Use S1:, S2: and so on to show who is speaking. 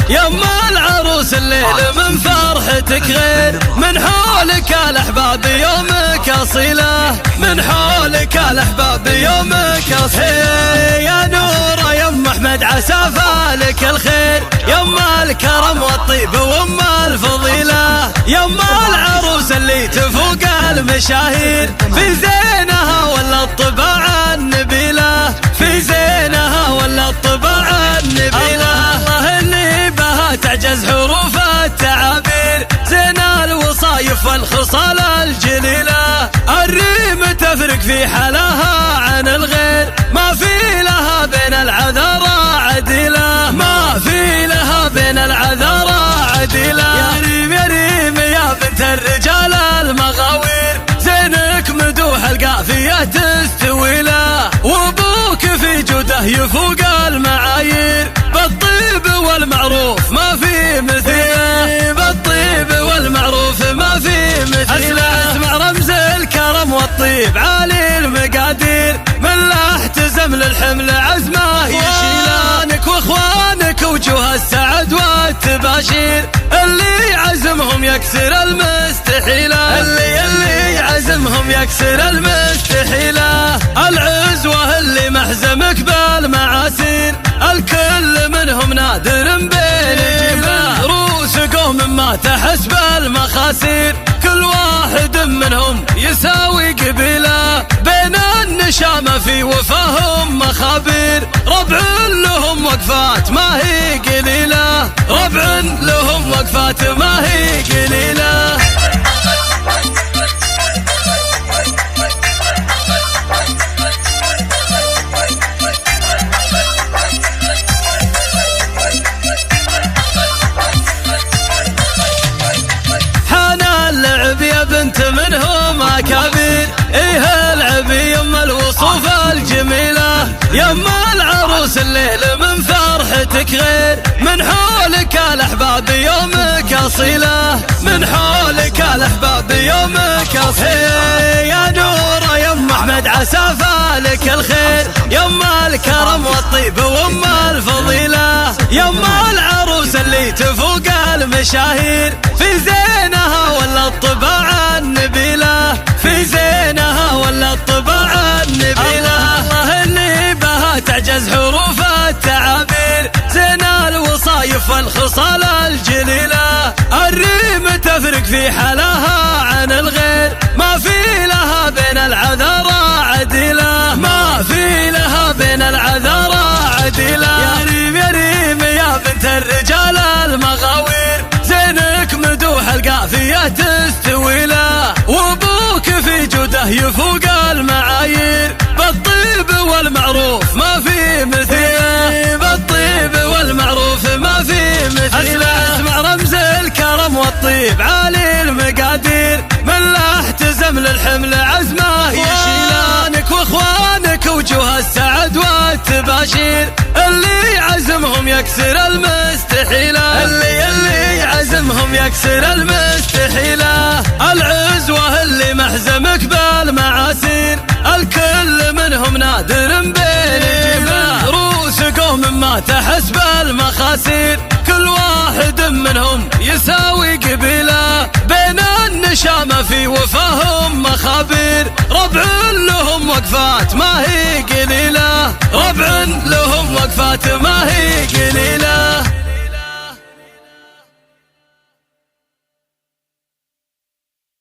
S1: يما العروس الليل من فرحتك غير، من حولك الأحباب يومك أصيلة، من حولك الأحباب يومك أصيلة. يا نورة يم أحمد عسى فالك الخير، يما الكرم والطيب وام الفضيلة، يما العروس اللي تفوق المشاهير، في زينها ولا الطباع النبيلة، في زينها ولا الطباع النبيلة. الله اللي بها تعجز حروف التعابير، زين الوصايف والخصال الجليلة، الريم تفرق في حلاها عن الغير، ما في لها بين العذارى عديلة، ما في لها بين العذارى عديلة. يا ريم يا ريم يا بنت الرجال المغاوير، زينك مدوح القافية تستوي له، وابوك في جوده يفوق المعايير، بالطيب والمعروف ما في مثيله، بالطيب والمعروف ما في مثيله. اسمع رمز الكرم والطيب عالي المقادير، من لا احتزم للحمل عزمه يشيله، انك واخوانك وجوه السعد والتباشير، اللي عزمهم يكسر المستحيله، اللي عزمهم يكسر المستحيله. العزوه اللي محزمك بالمعاسير، الكل منهم نادر بين جباه، رؤوس قوم ما تحس بالمخاسير، كل واحد منهم يساوي قبيله، بين النشامة في وفاهم مخابير، ربع لهم وقفات ما هي قليلة، ربع لهم وقفات ما هي قليلة. بنت منهم أكابير، إيه العب يما الوصوف الجميلة، يما العروس الليل من فرحتك غير، من حولك الأحباب يومك أصيلة، من حولك الأحباب يومك أصيلة. يا نورة يما أحمد عسى فالك الخير، يما الكرم والطيب وام الفضيلة، يما العروس اللي تفوق المشاهير، في زينها ولا الطباع النبيلة، في زينها ولا الطباع النبيلة. الله اللي بها تعجز حروف التعابير، زين الوصايف والخصال الجليلة، الريم تفرق في حلاها عن الغير، ما في لها بين العذارى عديلة، ما في لها بين العذارى عديلة. يا ريم يا ريم يا بنت الرجال المغاوير، زينك مدوح القافية تستوي له، وابوك في جوده يفوق المعايير، بالطيب والمعروف ما في مثيله، بالطيب والمعروف ما في مثيله. اسمع رمز الكرم والطيب عالي المقادير، من لا احتزم للحمل عزمه يشيله، انك واخوانك وجوه السعد والتباشير، اللي عزمهم يكسر المستحيله، اللي عزمهم يكسر المستحيله. العزوه اللي محزمك بالمعاسير، الكل منهم نادر بين جباه، رؤوس قوم ما تحس بالمخاسير، كل واحد منهم يساوي قبيله، بين النشامة في وفاهم مخابير، ربع لهم وقفات ما هي قليلة، ربع لهم وقفات ما هي قليلة.